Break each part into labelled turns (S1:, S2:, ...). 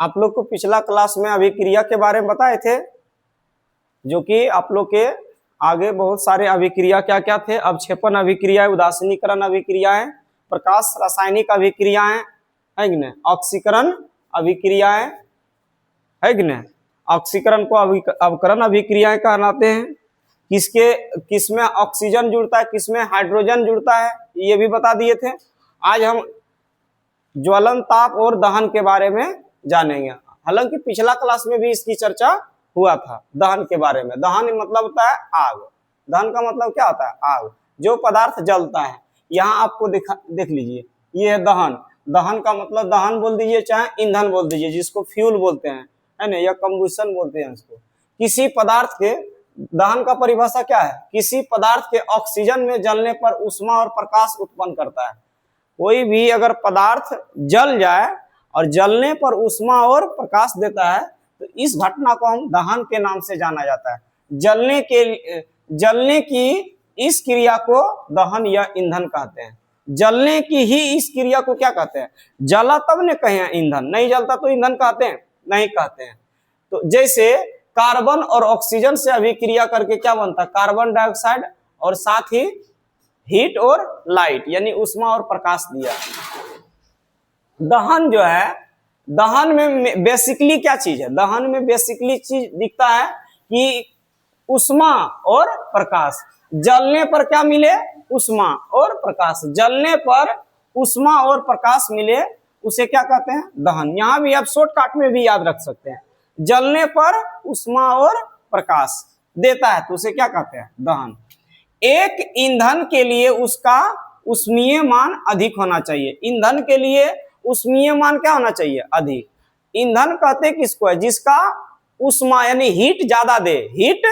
S1: आप लोग को पिछला क्लास में अभिक्रिया के बारे में बताए थे, जो कि आप लोग के आगे बहुत सारे अभिक्रिया क्या क्या थे। अवक्षेपण अभिक्रिया, उदासीनीकरण अभिक्रिया है, प्रकाश रासायनिक अभिक्रियाएं है कि नहीं, ऑक्सीकरण अभिक्रियाएं है कि नहीं। ऑक्सीकरण को अवकरण अभिक्रियाएं कहलाते हैं। किसमें ऑक्सीजन जुड़ता है, किसमें हाइड्रोजन जुड़ता है, ये भी बता दिए थे। आज हम ज्वलन, ताप और दहन के बारे में जानेंगे। हालांकि पिछला क्लास में भी इसकी चर्चा हुआ था दहन के बारे में। दहन मतलब होता है आग। दहन का मतलब क्या होता है? आग, जो पदार्थ जलता है। यहाँ आपको देख लीजिए, ये है दहन। दहन का मतलब दहन बोल दीजिए, चाहे ईंधन बोल दीजिए, जिसको फ्यूल बोलते हैं, है ना, या कंबुशन बोलते हैं इसको। किसी पदार्थ के दहन का परिभाषा क्या है? किसी पदार्थ के ऑक्सीजन में जलने पर ऊष्मा और प्रकाश उत्पन्न करता है। कोई भी अगर पदार्थ जल जाए और जलने पर ऊष्मा और प्रकाश देता है तो इस घटना को हम दहन के नाम से जाना जाता है। जलने की इस क्रिया को दहन या ईंधन कहते हैं। जलने की ही इस क्रिया को क्या कहते हैं? जला तब ने कहे ईंधन, नहीं जलता तो ईंधन कहते हैं? नहीं कहते हैं। तो जैसे कार्बन और ऑक्सीजन से अभिक्रिया करके क्या बनता है? कार्बन डाइऑक्साइड, और साथ ही हीट और लाइट यानी ऊष्मा और प्रकाश दिया। दहन जो है, दहन में बेसिकली क्या चीज है? दहन में बेसिकली चीज दिखता है कि ऊष्मा और प्रकाश। जलने पर क्या मिले? ऊष्मा और प्रकाश। जलने पर ऊष्मा और प्रकाश मिले, उसे क्या कहते हैं? दहन। यहां भी आप शॉर्टकट में भी याद रख सकते हैं। जलने पर ऊष्मा और प्रकाश देता है तो उसे क्या कहते हैं? दहन। एक ईंधन के लिए उसका ऊष्मीय मान अधिक होना चाहिए। ईंधन के लिए ऊष्मीय मान क्या होना चाहिए? अधिक। ईंधन कहते किसको है? जिसका ऊष्मा यानी हीट ज्यादा दे, हीट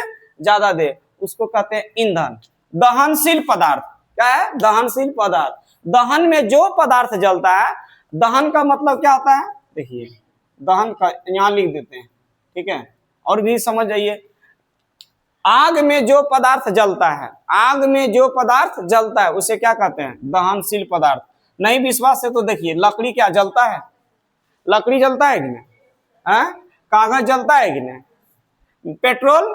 S1: ज्यादा दे, उसको कहते हैं ईंधन। दहनशील पदार्थ क्या है? दहनशील पदार्थ। दहन में जो पदार्थ जलता है, दहन का मतलब क्या होता है? देखिए, दहन का यहां लिख देते हैं, ठीक है, और भी समझ जाइए। आग में जो पदार्थ जलता है, आग में जो पदार्थ जलता है उसे क्या कहते हैं? दहनशील पदार्थ। नहीं विश्वास है तो देखिए, लकड़ी क्या जलता है? लकड़ी जलता है कि नहीं? कागज जलता है कि नहीं? पेट्रोल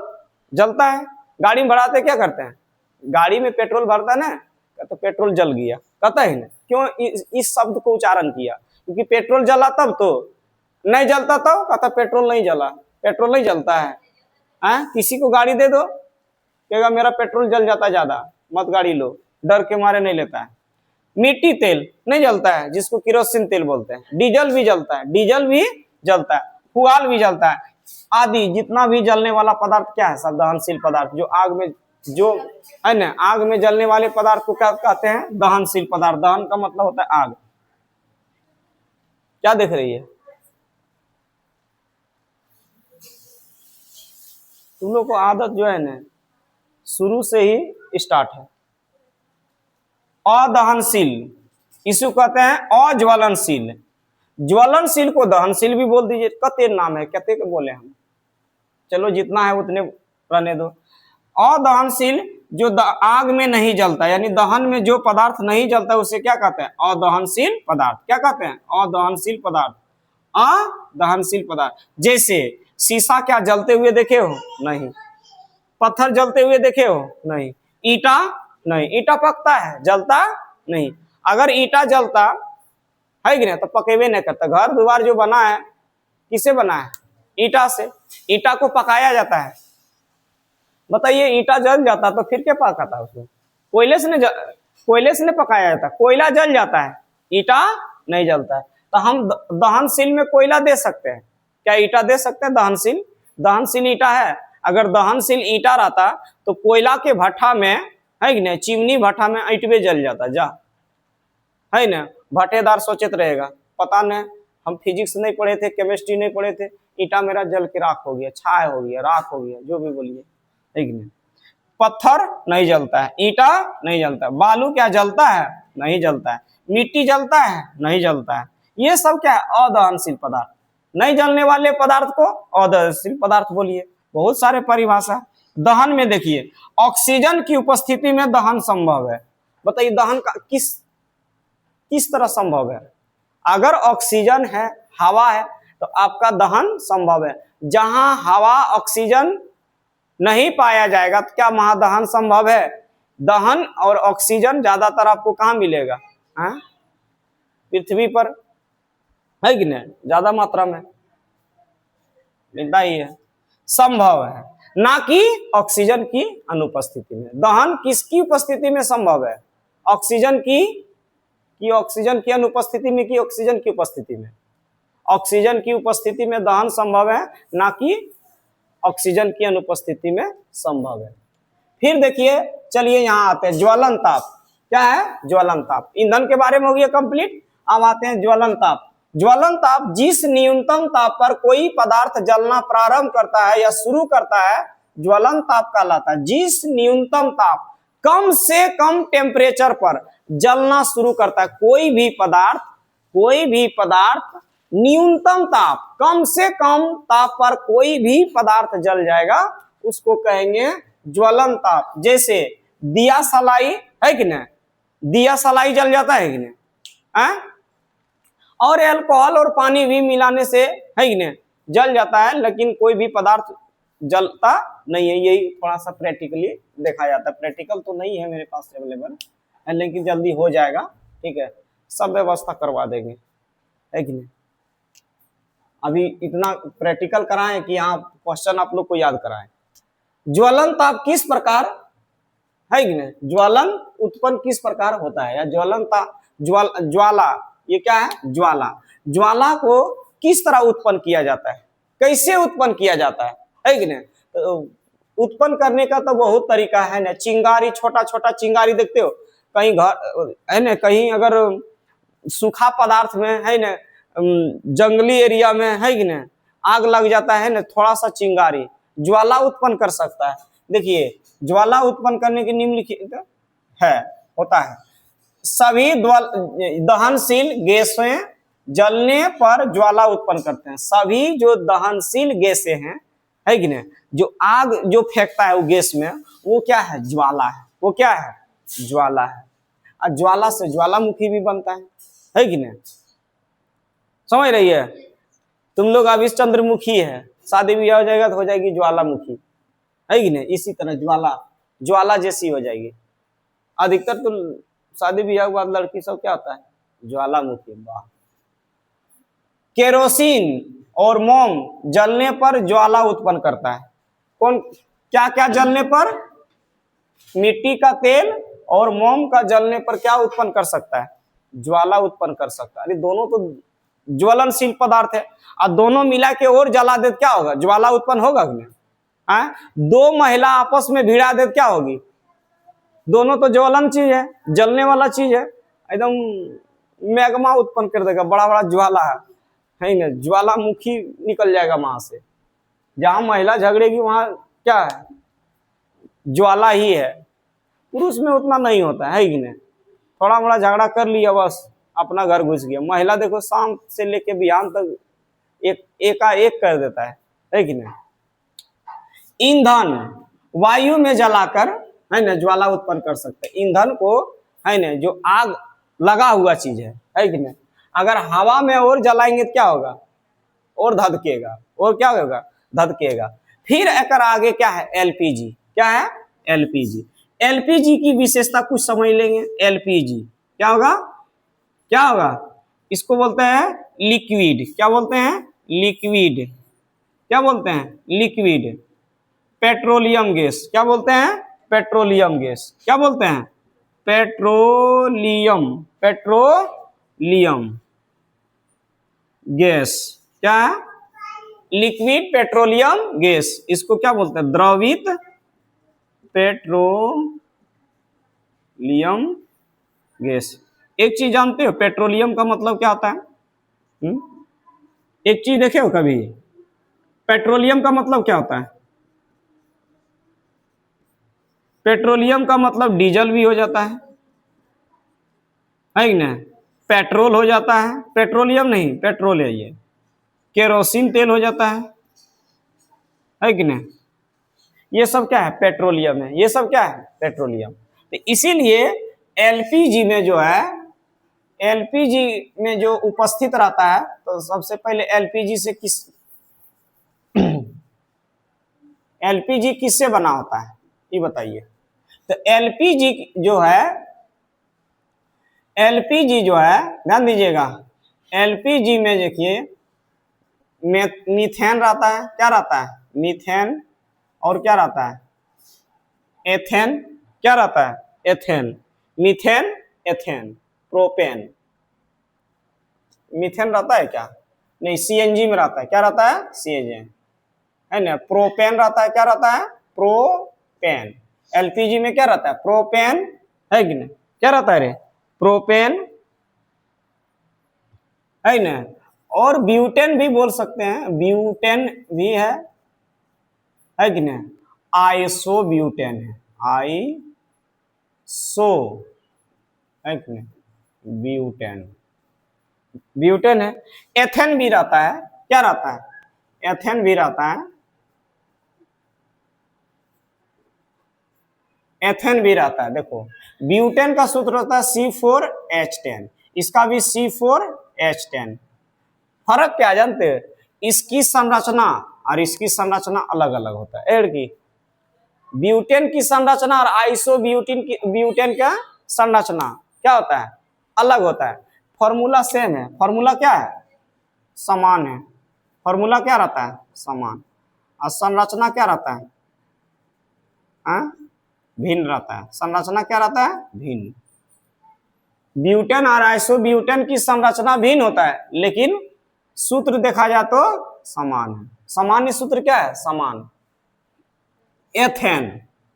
S1: जलता है। गाड़ी में भराते क्या करते हैं? गाड़ी में पेट्रोल भरता है ना, तो पेट्रोल जल गया, कहता है ना। क्यों इस शब्द को उच्चारण किया? क्योंकि पेट्रोल जला तब तो, नहीं जलता तब कहता पेट्रोल नहीं जला। पेट्रोल नहीं जलता है। किसी को गाड़ी दे दो, कहेगा मेरा पेट्रोल जल जाता ज्यादा, मत गाड़ी लो, डर के मारे नहीं लेता है। मिट्टी तेल नहीं जलता है, जिसको केरोसिन तेल बोलते हैं। डीजल भी जलता है, डीजल भी जलता है, फुआल भी जलता है, आदि जितना भी जलने वाला पदार्थ क्या है? सब दहनशील पदार्थ। जो आग में, जो है ना, आग में जलने वाले पदार्थ को क्या कहते हैं? दहनशील पदार्थ। दहन का मतलब होता है आग। क्या देख रही है तुम लोग को? आदत जो है ना शुरू से ही स्टार्ट है। अदहनशील, इसको कहते हैं अज्वलनशील। ज्वलनशील को दहनशील भी बोल दीजिए। कते नाम है, कते को बोले हम, चलो जितना है उतने रहने दो। अदहनशील जो आग में नहीं जलता, यानी दहन में जो पदार्थ नहीं जलता उसे क्या कहते हैं? अदहनशील पदार्थ। क्या कहते हैं? अदहनशील पदार्थ। अदहनशील पदार्थ। जैसे शीशा क्या जलते हुए देखे हो? नहीं। पत्थर जलते हुए देखे हो? नहीं। ईटा नहीं। ईटा पकता है, जलता नहीं। अगर ईटा जलता है कि नहीं तो पकेबे नहीं करता। घर द्वार जो बना है किससे बना है? ईटा से। ईटा को पकाया जाता है। बताइए, ईटा जल जाता तो फिर क्या पकाता उसको? कोयले से नहीं पकाया जाता। कोयला जल जाता है, ईटा नहीं जलता है। तो हम दहनशील में कोयला दे सकते हैं क्या? ईटा दे सकते हैं दहनशील? दहनशील ईटा है। अगर दहनशील ईटा रहता तो कोयला के भट्ठा में, है कि नहीं, चिमनी भट्ठा में ईंटवे जल जाता, जा, है ना। भट्टेदार सोचते रहेगा, पता नहीं, हम फिजिक्स नहीं पढ़े थे, केमिस्ट्री नहीं पढ़े थे, ईटा मेरा जल के राख हो गया, छाय हो गया, राख हो गया, जो भी बोलिए, है कि नहीं। पत्थर नहीं जलता है, ईटा नहीं जलता है। बालू क्या जलता है? नहीं जलता है। मिट्टी जलता है? नहीं जलता है। ये सब क्या है? अदहनशील पदार्थ। नहीं जलने वाले पदार्थ को अदहनशील पदार्थ बोलिए। बहुत सारे परिभाषा। दहन में देखिए, ऑक्सीजन की उपस्थिति में दहन संभव है। बताइए, दहन का किस तरह संभव है? अगर ऑक्सीजन है, हवा है, तो आपका दहन संभव है। जहां हवा ऑक्सीजन नहीं पाया जाएगा तो क्या महादहन संभव है? दहन और ऑक्सीजन ज्यादातर आपको कहाँ मिलेगा? हाँ? पृथ्वी पर, है कि नहीं? ज्यादा मात्रा में मिलता ही है, संभव है, ना कि ऑक्सीजन की अनुपस्थिति में। दहन किसकी उपस्थिति में संभव है? ऑक्सीजन की ऑक्सीजन की अनुपस्थिति में, कि ऑक्सीजन की उपस्थिति में? ऑक्सीजन की उपस्थिति में दहन संभव है, ना कि ऑक्सीजन की अनुपस्थिति में संभव है। फिर देखिए, चलिए यहां आते हैं ज्वलन ताप। क्या है? ज्वलन ताप। ईंधन के बारे में हो गया कंप्लीट। अब आते हैं ज्वलन ताप। ज्वलन ताप जिस न्यूनतम ताप पर कोई पदार्थ जलना प्रारंभ करता है या शुरू करता है, ज्वलन ताप कहलाता है। जिस न्यूनतम ताप, कम से कम टेम्परेचर पर जलना शुरू करता है कोई भी पदार्थ न्यूनतम ताप, कम से कम ताप पर कोई भी पदार्थ जल जाएगा, उसको कहेंगे ज्वलन ताप। जैसे दिया सलाई, है कि नहीं? दिया सलाई जल जाता है कि नहीं? और अल्कोहल और पानी भी मिलाने से, है कि नहीं, जल जाता है, लेकिन कोई भी पदार्थ जलता नहीं है। यही थोड़ा सा प्रैक्टिकली देखा जाता है। प्रैक्टिकल तो नहीं है मेरे पास अवेलेबल, लेकिन जल्दी हो जाएगा, ठीक है, सब व्यवस्था करवा देंगे, है कि नहीं? अभी इतना प्रैक्टिकल कराएं कि यहाँ क्वेश्चन आप लोग को याद कराएं। ज्वलन ताप किस प्रकार, है कि नहीं, ज्वलन उत्पन्न किस प्रकार होता है, या ज्वलन ताप, ज्वाला, ये क्या है? ज्वाला। ज्वाला को किस तरह उत्पन्न किया जाता है, कैसे उत्पन्न किया जाता है कि नहीं? तो उत्पन्न करने का तो बहुत तरीका है ना। चिंगारी, छोटा छोटा चिंगारी देखते हो कहीं घर, है ना, कहीं अगर सूखा पदार्थ में, है ना, जंगली एरिया में, है कि नहीं, आग लग जाता है ना, थोड़ा सा चिंगारी ज्वाला उत्पन्न कर सकता है। देखिए, ज्वाला उत्पन्न करने की निम्नलिखित है, होता है। सभी दहनशील गैसें जलने पर ज्वाला उत्पन्न करते हैं। सभी जो दहनशील गैसें हैं, है कि नहीं, जो आग जो फेंकता है वो गैस में, वो क्या है? ज्वाला है। वो क्या है? ज्वाला है। और ज्वाला से ज्वालामुखी भी बनता है कि नहीं? समझ रही है? तुम लोग अभी चंद्रमुखी है, शादी ब्याह हो जाएगा तो हो जाएगी ज्वालामुखी, है कि नहीं? इसी तरह ज्वाला जैसी हो जाएगी। अधिकतर तो शादी ब्याह के बाद लड़की सब क्या होता है? ज्वालामुखी। वाह। केरोसिन और मोम जलने पर ज्वाला उत्पन्न करता है। कौन, क्या क्या जलने पर? मिट्टी का तेल और मोम का जलने पर क्या उत्पन्न कर सकता है? ज्वाला उत्पन्न कर सकता है। अरे दोनों तो ज्वलनशील पदार्थ है, और दोनों मिला के और जला दे क्या होगा? ज्वाला उत्पन्न होगा कि नहीं? दो महिला आपस में भिड़ा दे क्या होगी? दोनों तो ज्वलन चीज है, जलने वाला चीज है, एकदम मैग्मा उत्पन्न कर देगा, बड़ा बड़ा ज्वाला है ना, ज्वालामुखी निकल जाएगा वहां से। जहां महिला झगड़ेगी वहां क्या है? ज्वाला ही है। पुरुष में उतना नहीं होता है कि नहीं? थोड़ा मोड़ा झगड़ा कर लिया, बस अपना घर घुस गया। महिला देखो शाम से लेके बिहान तक एकाएक कर देता है कि नहीं? ईंधन वायु में जलाकर, है ना, ज्वाला उत्पन्न कर सकते हैं। ईंधन को, है ना, जो आग लगा हुआ चीज है कि नहीं, अगर हवा में और जलाएंगे तो क्या होगा? और धधकेगा। और क्या होगा? धधकेगा। फिर एक आगे क्या है? एलपीजी। क्या है? एलपीजी। एलपीजी की विशेषता कुछ समझ लेंगे। एलपीजी क्या होगा? क्या होगा? इसको बोलते हैं लिक्विड। क्या बोलते हैं? लिक्विड। क्या बोलते हैं? लिक्विड। Petroleum gas. क्या बोलते हैं? Petroleum gas. क्या बोलते हैं? Petroleum gas. क्या है? Liquid petroleum gas. इसको क्या बोलते हैं? द्रवित पेट्रोलियम गैस। एक चीज जानते हो, पेट्रोलियम का मतलब क्या होता है? एक चीज देखे हो कभी? पेट्रोलियम का मतलब क्या होता है? पेट्रोलियम का मतलब डीजल भी हो जाता है कि नहीं? पेट्रोल हो जाता है, पेट्रोलियम नहीं, पेट्रोल है ये। केरोसिन तेल हो जाता है कि नहीं? ये सब क्या है? पेट्रोलियम है। ये सब क्या है? पेट्रोलियम। तो इसीलिए एलपीजी में जो है एलपीजी में जो उपस्थित रहता है, तो सबसे पहले एलपीजी से एलपीजी किससे बना होता है ये बताइए। तो एलपीजी जो है, एलपीजी जो है, ध्यान दीजिएगा, एलपीजी में देखिए मीथेन रहता है, क्या रहता है, मीथेन, और क्या रहता है, एथेन, क्या रहता है, ethane, methane, ethane, propane. Methane रहता है क्या, नहीं, सीएनजी में रहता है, क्या रहता है, सीएनजी है ना। प्रोपेन रहता है, क्या रहता है, प्रोपेन। एलपीजी में क्या रहता है, प्रोपेन, है कि नहीं, क्या रहता है रे, प्रोपेन, है ना। और ब्यूटेन भी बोल सकते हैं, ब्यूटेन भी है कि नहीं, आइसो ब्यूटेन है, आइसो, है कि नहीं, ब्यूटेन, ब्यूटेन है। एथेन भी रहता है, क्या रहता है, एथेन भी रहता है, एथेन भी रहता है। देखो ब्यूटेन का सूत्र होता है C4H10, इसका भी C4H10। फर्क क्या जानते हैं, इसकी संरचना और इसकी संरचना अलग अलग होता है। एड की ब्यूटेन की संरचना और आइसो ब्यूटेन का संरचना क्या होता है, अलग होता है। फॉर्मूला सेम है, फॉर्मूला क्या है, समान है, फॉर्मूला क्या रहता है, समान, और संरचना क्या रहता है, भिन्न रहता है, संरचना क्या रहता है, भिन्न। ब्यूटेन और आइसो ब्यूटेन की संरचना भिन्न होता है, लेकिन सूत्र देखा जाए तो समान है। सामान्य सूत्र क्या है, समान। एथेन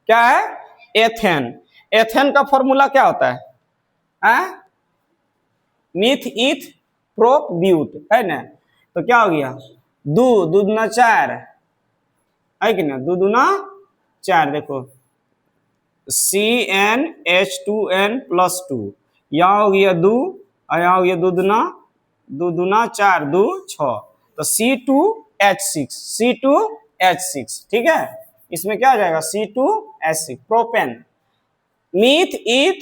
S1: क्या है, एथेन, एथेन का फॉर्मूला क्या होता है, मीथ ईथ प्रोप ब्यूट, है ना। तो क्या हो गया, दो दूना 4, है कि ना, दो दूना 4। देखो CnH2n+2, यहाँ हो गया 2, और यहाँ हो गया दो दूना 4, 2 6, तो C2H6, C2H6, ठीक है। इसमें क्या हो जाएगा, C2H6, propane, meth eth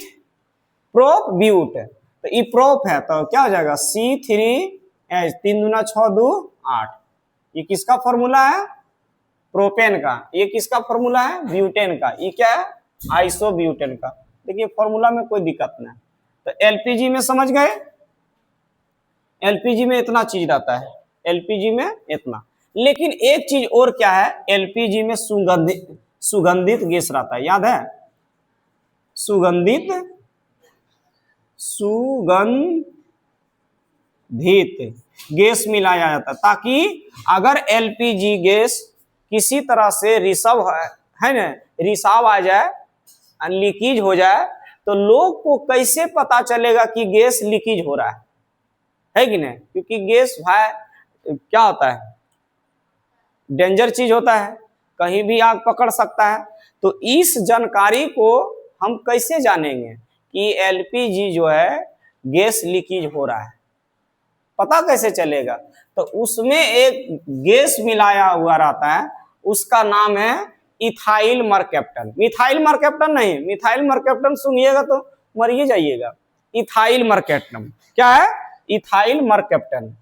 S1: prop but, तो ये प्रोप है, तो क्या हो जाएगा, C3H, 3 दूना 6, 2 8। ये किसका फॉर्मूला है, प्रोपेन का। ये किसका फॉर्मूला है, ब्यूटेन का। ये क्या है, आइसो ब्यूटेन का। देखिए फॉर्मूला में कोई दिक्कत नहीं। तो एलपीजी में समझ गए, एलपीजी में इतना चीज रहता है, एलपीजी में इतना। लेकिन एक चीज और क्या है, एलपीजी में सुगंधित गैस रहता है, याद है, सुगंधित गैस मिलाया जाता है, ताकि अगर एलपीजी गैस किसी तरह से रिसाव है ना, रिसाव आ जाए, लीकेज हो जाए, तो लोग को कैसे पता चलेगा कि गैस लीकेज हो रहा है कि नहीं। क्योंकि गैस भाई क्या होता है, डेंजर चीज होता है, कहीं भी आग पकड़ सकता है। तो इस जानकारी को हम कैसे जानेंगे कि एलपीजी जो है गैस लीकेज हो रहा है, पता कैसे चलेगा। तो उसमें एक गैस मिलाया हुआ रहता है, उसका नाम है इथाइल मरकैप्टन। मिथाइल मरकैप्टन नहीं, मिथाइल मरकैप्टन सुनिएगा तो मरिए जाइएगा। इथाइल मरकैप्टन क्या है, इथाइल मरकैप्टन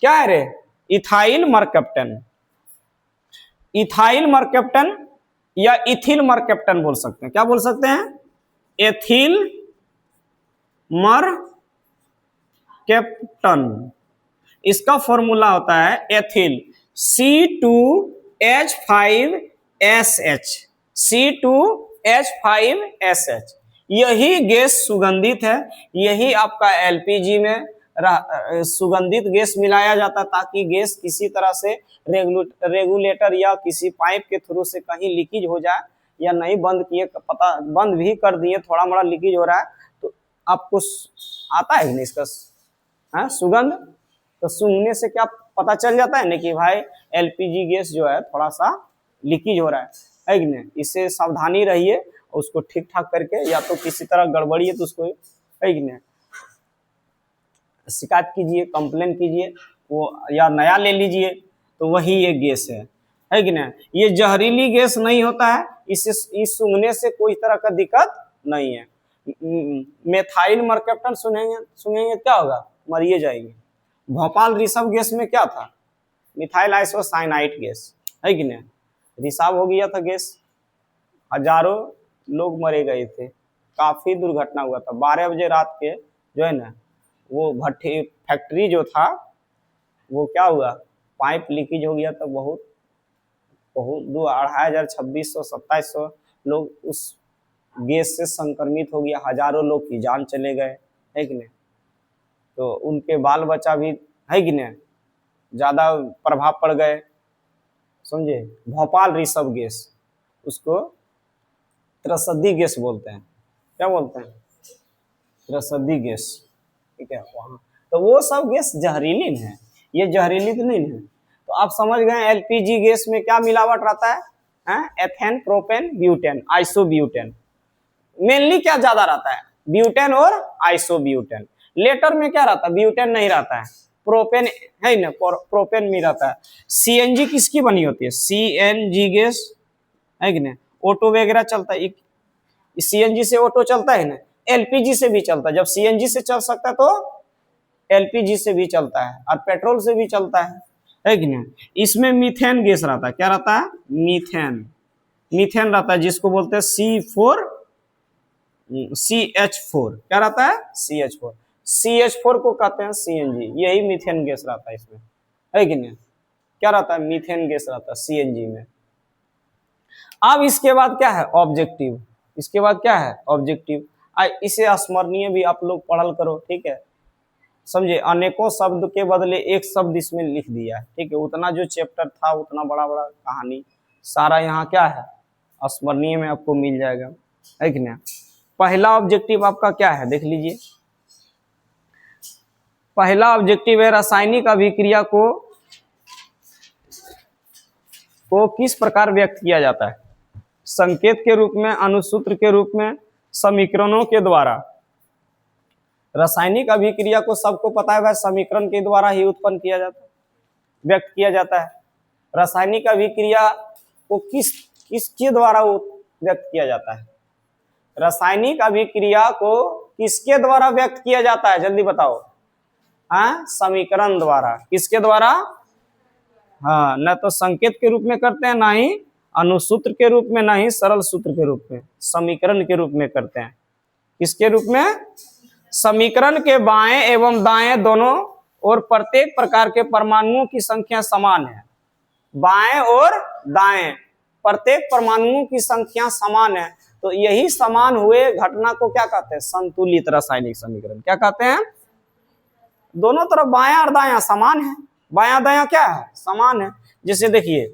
S1: क्या है रे, इथाइल मरकैप्टन। इथाइल मरकैप्टन या इथिल मरकैप्टन बोल सकते हैं, क्या बोल सकते हैं, एथिल मरकैप्टन। इसका फॉर्मूला होता है एथिल C2H5SH, C2H5SH। यही गैस सुगंधित है, यही आपका एलपीजी में सुगंधित गैस मिलाया जाता है, ताकि गैस किसी तरह से रेगुलेटर या किसी पाइप के थ्रू से कहीं लीकेज हो जाए, या नहीं बंद किए, पता बंद भी कर दिए, थोड़ा मोड़ा लीकेज हो रहा है, तो आपको आता है नहीं इसका सुगंध। तो सूंघने से क्या पता चल जाता है ना कि भाई एलपीजी गैस जो है थोड़ा सा लीकेज हो रहा है कि नहीं। इससे सावधानी रहिए, उसको ठीक ठाक करके, या तो किसी तरह गड़बड़ी है तो उसको, है कि नहीं, शिकायत कीजिए, कंप्लेन कीजिए, वो या नया ले लीजिए। तो वही ये गैस है कि नहीं। ये जहरीली गैस नहीं होता है, इससे इस सूंघने से कोई तरह का दिक्कत नहीं है। मेथाइल मरकैप्टन सुनेंगे सुनेंगे क्या होगा, मरिए जाएंगे। भोपाल रिसर्व गैस में क्या था, मिथाइल आइसोसाइनाइड गैस, है कि नहीं, रिसाव हो गया था गैस, हजारों लोग मरे गए थे, काफी दुर्घटना हुआ था। 12 बजे रात के जो है ना वो भट्टी फैक्ट्री जो था वो क्या हुआ, पाइप लीकेज हो गया था, बहुत बहुत 2,500 2,600 2,700 लोग उस गैस से संक्रमित हो गया, हजारों लोग की जान चले गए, है कि नहीं। तो उनके बाल बच्चा भी, है कि नहीं, ज्यादा प्रभाव पड़ गए, समझे। भोपाल रिसर्व गैस, उसको त्रसदी गैस बोलते हैं, क्या बोलते हैं, त्रसदी गैस, ठीक है। वहाँ तो वो सब गैस जहरीली है, ये जहरीली तो नहीं है। तो आप समझ गए एलपीजी गैस में क्या मिलावट रहता है, ethane, propane, butane, isobutane, mainly क्या ज्यादा रहता है, ब्यूटेन और आइसोब्यूटेन। लेटर में क्या रहता है, ब्यूटेन नहीं रहता है, प्रोपेन है ना, प्रोपेन में रहता है। सीएनजी किसकी बनी होती है, सीएनजी गैस, है कि नहीं, ऑटो वगैरह चलता है, सीएनजी से ऑटो चलता है ना, एलपीजी से भी चलता है। जब सीएनजी से चल सकता है तो एलपीजी से भी चलता है और पेट्रोल से भी चलता है कि नहीं। इसमें मीथेन गैस रहता है, क्या रहता है, मीथेन, मीथेन रहता है, जिसको बोलते हैं CH4, क्या रहता है, CH4 को कहते हैं सीएनजी, यही मीथेन गैस रहता है इसमें, है कि नहीं, क्या रहता है, मीथेन गैस रहता है सीएनजी में। अब इसके बाद क्या है, ऑब्जेक्टिव, इसके बाद क्या है, ऑब्जेक्टिव। इसे स्मरणीय भी आप लोग पढ़ल करो, ठीक है, समझे। अनेकों शब्द के बदले एक शब्द इसमें लिख दिया है, ठीक है। उतना जो चैप्टर था, उतना बड़ा बड़ा कहानी सारा यहाँ क्या है, स्मरणीय में आपको मिल जाएगा, है कि नहीं। पहला ऑब्जेक्टिव आपका क्या है, देख लीजिए। पहला ऑब्जेक्टिव है रासायनिक अभिक्रिया को किस प्रकार व्यक्त किया जाता है, संकेत के रूप में, अनुसूत्र के रूप में, समीकरणों के द्वारा। रासायनिक अभिक्रिया को सबको पता है भाई, समीकरण के द्वारा ही उत्पन्न किया जाता है, व्यक्त किया जाता है। रासायनिक अभिक्रिया को किसके द्वारा व्यक्त किया जाता है, रासायनिक अभिक्रिया को किसके द्वारा व्यक्त किया जाता है, जल्दी बताओ, हाँ, समीकरण द्वारा, किसके द्वारा, हाँ, न तो संकेत के रूप में करते हैं, ना ही अनुसूत्र के रूप में, ना ही सरल सूत्र के रूप में, समीकरण के रूप में करते हैं। किसके रूप में, समीकरण के बाएं एवं दाएं दोनों और प्रत्येक प्रकार के परमाणुओं की संख्या समान है, बाएं और दाएं प्रत्येक परमाणुओं की संख्या समान है, तो यही समान हुए घटना को क्या कहते हैं, संतुलित रासायनिक समीकरण। क्या कहते हैं, दोनों तरफ बायां और दायां समान है, बायां दायां क्या है, समान है। जैसे देखिए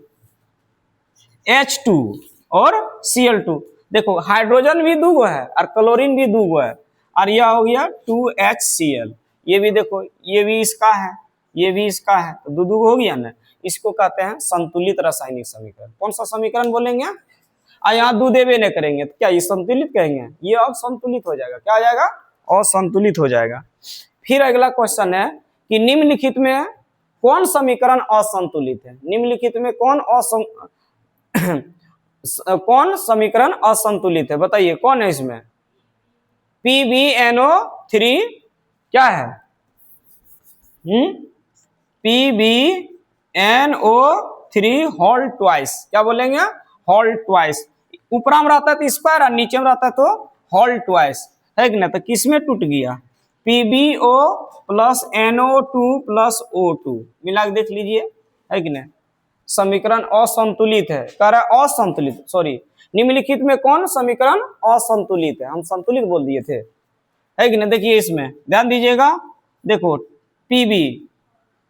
S1: H2 और Cl2, देखो हाइड्रोजन भी दूगो है और क्लोरीन भी दूगो है, और यह हो गया 2HCl, ये भी देखो, ये भी इसका है, ये भी इसका है, तो दो दूगो हो गया ना। इसको कहते हैं संतुलित रासायनिक समीकरण। कौन सा समीकरण बोलेंगे, और यहाँ दूध देवे नहीं करेंगे तो क्या ये संतुलित कहेंगे, ये अब संतुलित हो जाएगा, क्या हो जाएगा, असंतुलित हो जाएगा। फिर अगला क्वेश्चन है कि निम्नलिखित में कौन समीकरण असंतुलित है, निम्नलिखित में कौन समीकरण असंतुलित है, बताइए कौन है इसमें, PbNO3 क्या है, PbNO3 होल ट्वाइस, क्या बोलेंगे, होल ट्वाइस। ऊपर में रहता है तो स्क्वायर और नीचे में रहता है तो होल ट्वाइस, है कि ना। तो किसमें टूट गया, PbO plus NO2 plus O2 मिला के देख लीजिए, है कि नहीं, समीकरण असंतुलित है, कह रहा है असंतुलित, सॉरी, निम्नलिखित में कौन समीकरण असंतुलित है, हम संतुलित बोल दिए थे, है कि नहीं। देखिए इसमें ध्यान दीजिएगा, देखो Pb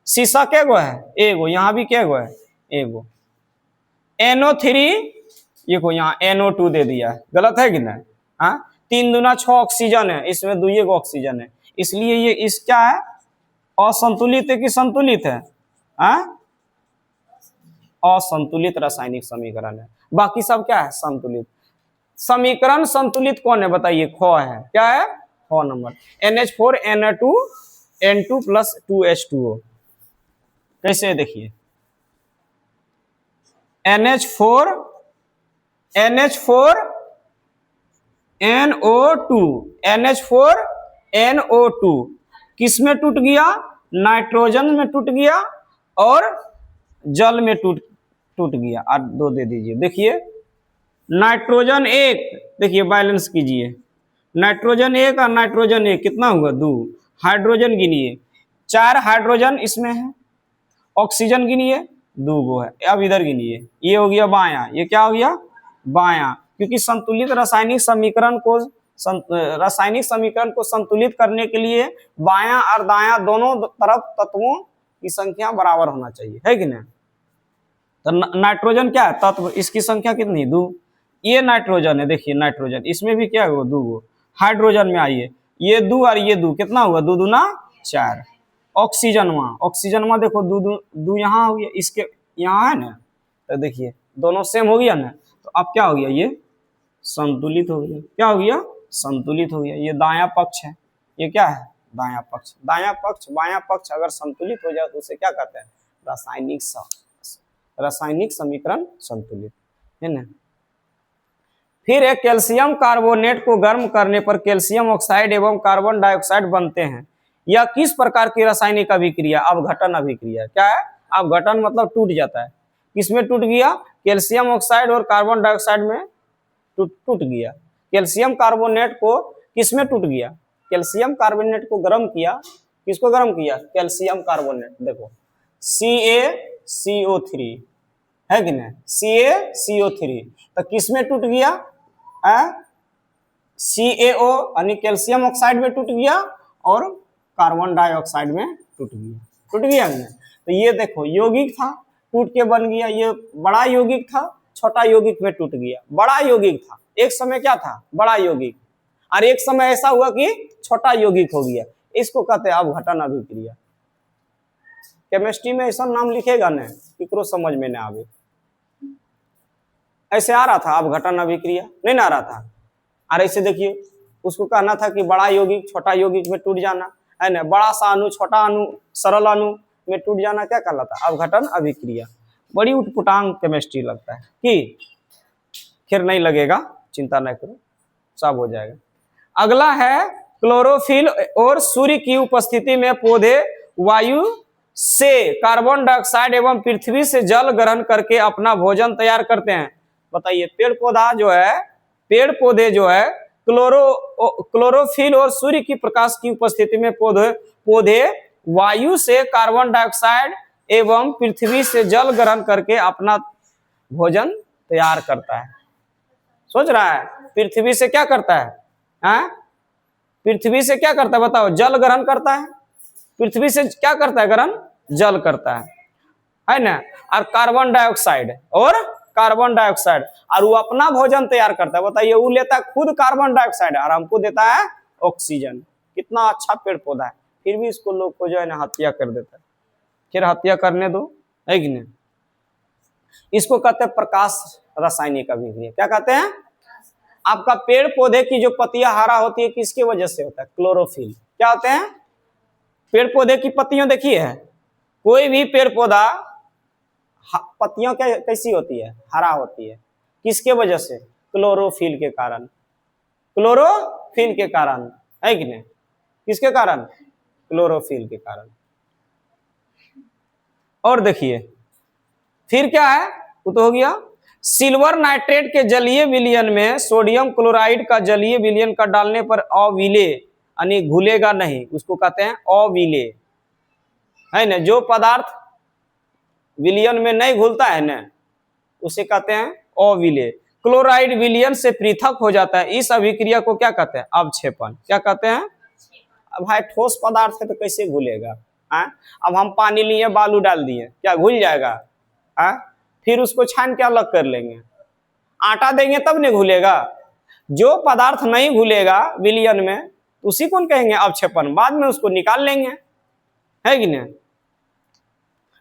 S1: शीशा क्या गो है, एगो, यहाँ भी क्या गो है, एगो, NO3 ये को यहाँ NO2 दे दिया है, गलत है कि नहीं, हाँ, 3 दूना 6 ऑक्सीजन है, इसमें 2 ऑक्सीजन है, इसलिए ये इस क्या है, असंतुलित है कि संतुलित है, हाँ, असंतुलित रासायनिक समीकरण है। बाकी सब क्या है, संतुलित। समीकरण संतुलित कौन है, बताइए, ख है, क्या है, ख number, NH4 Na2 N2 plus 2H2O। कैसे देखिए, NH4 NO2 NH4 NO2 किस में टूट गया? नाइट्रोजन में टूट गया और जल में टूट गया। 2 दे दीजिए। देखिए नाइट्रोजन 1, देखिए बैलेंस कीजिए, नाइट्रोजन 1 और नाइट्रोजन 1 कितना हुआ? 2। हाइड्रोजन गिनिए, 4 हाइड्रोजन इसमें है। ऑक्सीजन गिनिए, 2 गो है। अब इधर गिनिए, ये हो गया बायां, ये क्या हो गया? बायां, क्योंकि संतुलित रासायनिक समीकरण को संतुलित करने के लिए बायां और दायां दोनों तरफ तत्वों की संख्या बराबर होना चाहिए, है कि नहीं? तो नाइट्रोजन क्या है? तत्व, इसकी संख्या कितनी? 2। ये नाइट्रोजन है, देखिए नाइट्रोजन, इसमें भी क्या हुआ? 2 गो। हाइड्रोजन में आइए, ये 2 और ये 2 कितना हुआ? 2 दूना 4। ऑक्सीजन में देखो 2 यहाँ हो गया, इसके यहाँ है ना, तो देखिए दोनों सेम हो गया ना, तो अब क्या हो गया? ये संतुलित हो गया। क्या हो गया? संतुलित हो गया। ये दायां पक्ष है, ये क्या है? दायां पक्ष। दायां पक्ष बायां पक्ष अगर संतुलित हो जाए तो उसे क्या कहते हैं? रासायनिक समीकरण संतुलित, है ना। फिर एक कैल्शियम कार्बोनेट को गर्म करने पर कैल्शियम ऑक्साइड एवं कार्बन डाइऑक्साइड बनते हैं। यह किस प्रकार की रासायनिक अभिक्रिया? अवघटन अभिक्रिया। क्या है? अवघटन मतलब टूट जाता है। किसमें टूट गया? कैल्शियम ऑक्साइड और कार्बन डाइऑक्साइड में टूट गया। कैल्शियम कार्बोनेट को किसमें टूट गया? कैल्शियम कार्बोनेट को गर्म किया। किसको गर्म किया? Calcium carbonate. देखो CaCO3 है कि नहीं? CaCO3 तो किसमें टूट गया? CaO यानी कैल्शियम ऑक्साइड में टूट गया और कार्बन डाइऑक्साइड में टूट गया ना। तो ये देखो यौगिक था, टूट के बन गया। ये बड़ा यौगिक था, छोटा यौगिक में टूट गया। बड़ा यौगिक था, एक समय क्या था? बड़ा यौगिक, और एक समय ऐसा हुआ कि छोटा यौगिक हो गया। इसको कहते हैं अवघटन अभिक्रिया। केमिस्ट्री में ऐसा नाम लिखेगा ना, किकरो समझ में ना आवे। ऐसे आ रहा था अवघटन अभिक्रिया, नहीं ना आ रहा था। और ऐसे देखिए, उसको कहना था कि बड़ा यौगिक छोटा यौगिक में टूट जाना, है ना। बड़ा सा अणु छोटा अणु सरल अणु में टूट जाना क्या कहलाता? अवघटन अभिक्रिया। बड़ी उटपुटांग केमिस्ट्री लगता है कि खैर नहीं लगेगा, चिंता न करो, सब हो जाएगा। अगला है क्लोरोफिल और सूर्य की उपस्थिति में पौधे वायु से कार्बन डाइऑक्साइड एवं पृथ्वी से जल ग्रहण करके अपना भोजन तैयार करते हैं। बताइए, पेड़ पौधे जो है क्लोरोफिल और सूर्य की प्रकाश की उपस्थिति में पौधे वायु से कार्बन डाइऑक्साइड एवं पृथ्वी से जल ग्रहण करके अपना भोजन तैयार करता है। सोच रहा है पृथ्वी से क्या करता है? पृथ्वी से क्या करता है? बताओ। जल ग्रहण करता है। पृथ्वी से क्या करता है? ग्रहण जल करता है ना। और कार्बन डाइऑक्साइड और वो अपना भोजन तैयार करता है। बताइए, वो लेता है खुद कार्बन डाइऑक्साइड और हमको देता है ऑक्सीजन। कितना अच्छा पेड़ पौधा है, फिर भी इसको लोग को जो है ना हत्या कर देता है। फिर हत्या करने दो, है कि नहीं। इसको कहते हैं प्रकाश रासायनिक अभिक्रिया। क्या कहते हैं? आपका पेड़ पौधे की जो पत्तियां हरा होती है किसकी वजह से होता है? क्लोरोफिल। क्या होते हैं? पेड़ पौधे की पत्तियां देखिए है, कोई भी पेड़ पौधा पत्तियां कैसी होती है? हरा होती है। किसके वजह से? क्लोरोफिल के कारण। क्लोरोफिल के कारण, है कि नहीं। किसके कारण? क्लोरोफिल के कारण। और देखिए फिर क्या है, वो तो हो गया। सिल्वर नाइट्रेट के जलीय विलयन में सोडियम क्लोराइड का जलीय विलयन का डालने पर अविलेय यानी घुलेगा नहीं, उसको कहते हैं अविलेय, है ना। जो पदार्थ विलयन में नहीं घुलता है ना, उसे कहते हैं अविलेय। क्लोराइड विलयन से पृथक हो जाता है, इस अभिक्रिया को क्या कहते हैं? अवक्षेपण। क्या कहते हैं? अब भाई ठोस पदार्थ है तो कैसे घुलेगा? अब हम पानी लिए, बालू डाल दिए, क्या घुल जाएगा? फिर उसको छान के अलग कर लेंगे, आटा देंगे तब नहीं घुलेगा। जो पदार्थ नहीं घुलेगा विलयन में उसी को कहेंगे अवक्षेपण। बाद में उसको निकाल लेंगे, है कि नहीं।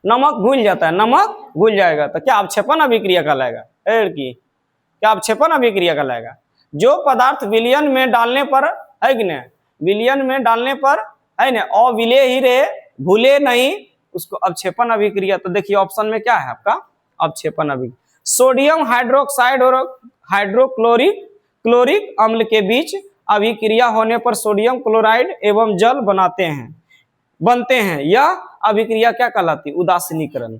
S1: नमक घुल जाता है, नमक घुल जाएगा तो क्या अवक्षेपण अभिक्रिया कहलाएगा? क्या अवक्षेपण अभिक्रिया कहलाएगा? जो पदार्थ विलयन में डालने पर, है कि नहीं, विलयन में डालने पर, है ना, अविलेय ही रहे, घुले नहीं, उसको अवक्षेपण अभिक्रिया। तो देखिए ऑप्शन में क्या है आपका? अवक्षेपण अभिक्रिया। सोडियम हाइड्रोक्साइड और हाइड्रोक्लोरिक क्लोरिक अम्ल के बीच अभिक्रिया होने पर सोडियम क्लोराइड एवं जल बनते हैं। यह अभिक्रिया क्या कहलाती है? उदासीनीकरण।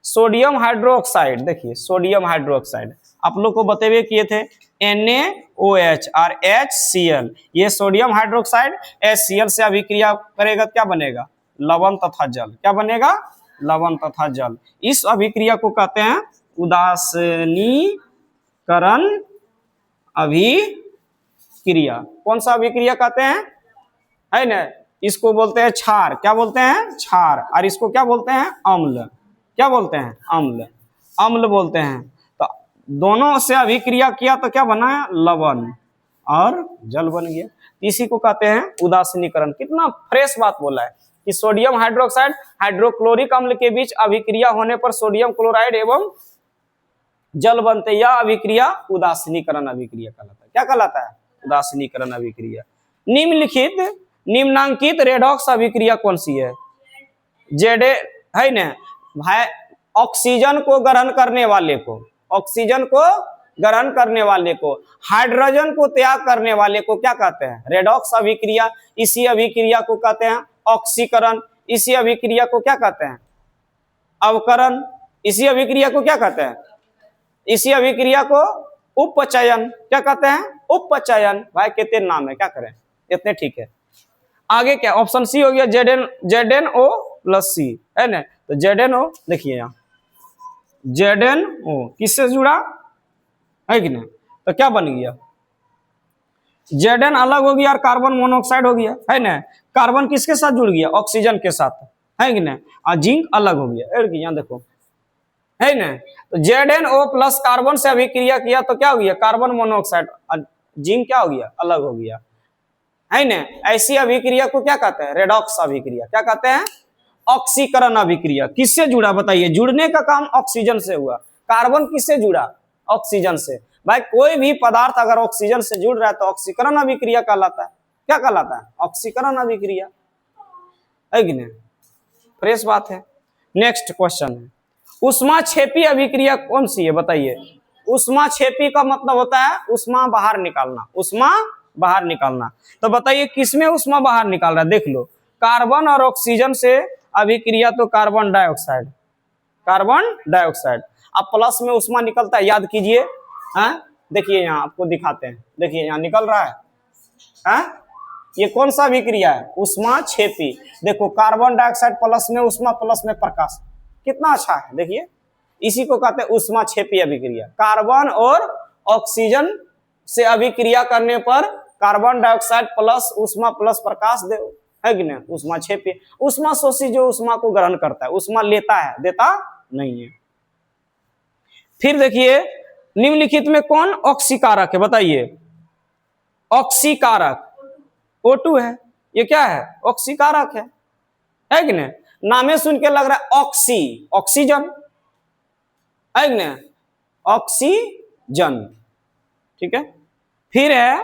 S1: सोडियम हाइड्रोक्साइड, देखिए सोडियम हाइड्रोक्साइड आप लोग को बतेवे किए थे NaOH और HCl, ये सोडियम हाइड्रोक्साइड HCl से अभिक्रिया करेगा, क्या बनेगा? लवण तथा जल। क्या बनेगा? लवण तथा जल। इस अभिक्रिया को कहते हैं उदासीनीकरण अभिक्रिया। कौन सा अभिक्रिया कहते हैं? है ना, इसको बोलते हैं क्षार। क्या बोलते हैं? क्षार। और इसको क्या बोलते हैं? अम्ल। क्या बोलते हैं? अम्ल। अम्ल बोलते हैं। तो दोनों से अभिक्रिया किया तो क्या बना है? लवण और जल बन गया। इसी को कहते हैं उदासीनीकरण। कितना फ्रेश बात बोला है कि सोडियम हाइड्रोक्साइड हाइड्रोक्लोरिक अम्ल के बीच अभिक्रिया होने पर सोडियम क्लोराइड एवं जल बनते, यह अभिक्रिया उदासीनीकरण अभिक्रिया कहलाता है। क्या कहलाता है? उदासीनीकरण अभिक्रिया। निम्नांकित रेडॉक्स अभिक्रिया कौन सी है? जेडे है ना भाई, ऑक्सीजन को ग्रहण करने वाले को, ऑक्सीजन को ग्रहण करने वाले को, हाइड्रोजन को त्याग करने वाले को क्या कहते हैं? रेडॉक्स अभिक्रिया। इसी अभिक्रिया को कहते हैं ऑक्सीकरण। इसी अभिक्रिया को क्या कहते हैं? अवकरण। इसी अभिक्रिया को क्या कहते हैं? इसी अभिक्रिया को उपचयन। क्या कहते हैं? उपचयन। भाई कितने नाम है, क्या करें, इतने ठीक है। आगे क्या? ऑप्शन सी हो गया ZnO प्लस सी, है ना। तो ZnO देखिए यहाँ ZnO किससे जुड़ा है कि नहीं? तो क्या बन गया? Zn अलग हो गया और कार्बन मोनोऑक्साइड हो गया, है ना। कार्बन किसके साथ जुड़ गया? ऑक्सीजन के साथ, है कि नहीं। और जिंक अलग हो गया, यहाँ देखो, है ना। तो ZnO प्लस कार्बन से अभिक्रिया किया तो क्या हो गया? Carbon monoxide. जिंक क्या हो गया? अलग हो गया, है ना। ऐसी अभिक्रिया को क्या कहते हैं? रेडॉक्स अभिक्रिया। क्या कहते हैं? ऑक्सीकरण अभिक्रिया। किससे जुड़ा बताइए? जुड़ने का काम ऑक्सीजन से हुआ। कार्बन किससे जुड़ा? ऑक्सीजन से। भाई कोई भी पदार्थ अगर ऑक्सीजन से जुड़ रहा है तो ऑक्सीकरण अभिक्रिया कहलाता है। क्या कहलाता है? ऑक्सीकरण अभिक्रिया, है कि नहीं। फ्रेश बात है। नेक्स्ट क्वेश्चन है, ऊष्माक्षेपी अभिक्रिया कौन सी है बताइए? ऊष्माक्षेपी का मतलब होता है ऊष्मा बाहर निकालना, ऊष्मा बाहर निकालना। तो बताइए किसमें ऊष्मा बाहर निकाल रहा है? देख लो, कार्बन और ऑक्सीजन से अभिक्रिया तो कार्बन डाइऑक्साइड, कार्बन डाइऑक्साइड। अब प्लस में ऊष्मा निकलता है, याद कीजिए। देखिए यहाँ आपको दिखाते हैं, देखिए यहाँ निकल रहा है। ये कौन सा अभिक्रिया है? ऊष्माक्षेपी। देखो कार्बन डाइऑक्साइड प्लस में ऊष्मा, प्लस में प्रकाश, कितना अच्छा है। देखिए इसी को कहते हैं ऊष्माक्षेपी अभिक्रिया। कार्बन और ऑक्सीजन से अभिक्रिया करने पर कार्बन डाइऑक्साइड प्लस ऊष्मा प्लस प्रकाश दे, है कि नहीं, ऊष्माक्षेपी। ऊष्मा शोषी जो ऊष्मा को ग्रहण करता है, ऊष्मा लेता है, देता नहीं है। फिर देखिए निम्नलिखित में कौन ऑक्सीकारक है बताइए? ऑक्सीकारक O2 है। ये क्या है? ऑक्सीकारक है कि नहीं। नामे सुन के लग रहा है ऑक्सी, ऑक्सीजन, है कि नहीं, ऑक्सीजन, ठीक है। फिर है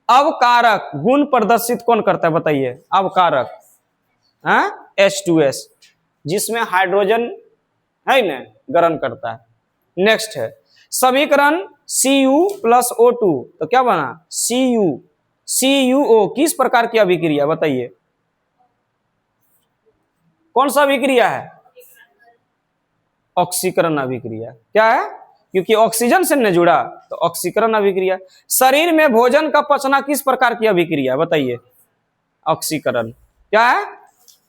S1: अवकारक। गुण प्रदर्शित कौन करता है बताइए? अवकारक, H2S, जिसमें हाइड्रोजन है ना ग्रहण करता है। नेक्स्ट है समीकरण Cu प्लस O2, तो क्या बना? CuO किस प्रकार की अभिक्रिया बताइए? कौन सा अभिक्रिया है? ऑक्सीकरण अभिक्रिया। क्या है? क्योंकि ऑक्सीजन से न जुड़ा तो ऑक्सीकरण अभिक्रिया। शरीर में भोजन का पचना किस प्रकार की अभिक्रिया बताइए? ऑक्सीकरण। क्या है?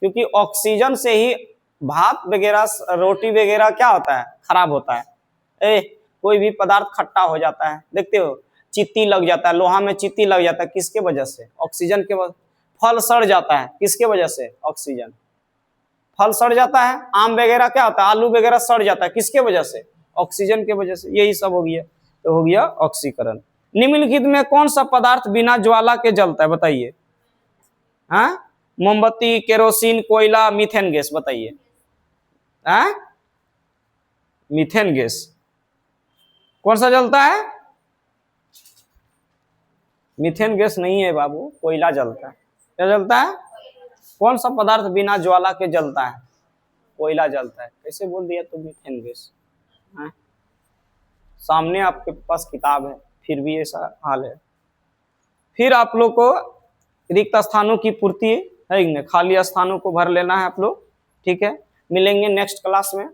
S1: क्योंकि ऑक्सीजन से ही भात वगैरह, रोटी वगैरह क्या होता है? खराब होता है। कोई भी पदार्थ खट्टा हो जाता है, देखते हो, चित्ती लग जाता है, लोहा में चित्ती लग जाता है, किसके वजह से? ऑक्सीजन के वजह। फल सड़ जाता है, किसके वजह से? ऑक्सीजन। फल सड़ जाता है, आम वगैरह क्या होता है? आलू वगैरह सड़ जाता है, किसके वजह से? ऑक्सीजन के वजह से। यही सब हो गया, तो हो गया ऑक्सीकरण। निम्नलिखित में कौन सा पदार्थ बिना ज्वाला के जलता है बताइए? मोमबत्ती, केरोसिन, कोयला, मीथेन गैस बताइए। मीथेन गैस कौन सा जलता है? मीथेन गैस नहीं है बाबू, कोयला जलता है। क्या जलता है? कौन सा पदार्थ बिना ज्वाला के जलता है? कोयला जलता है। कैसे बोल दिया तो मीथेन गैस? सामने आपके पास किताब है, फिर भी ऐसा हाल है। फिर आप लोग को रिक्त स्थानों की पूर्ति है कि नहीं, खाली स्थानों को भर लेना है आप लोग। ठीक है, मिलेंगे नेक्स्ट क्लास में।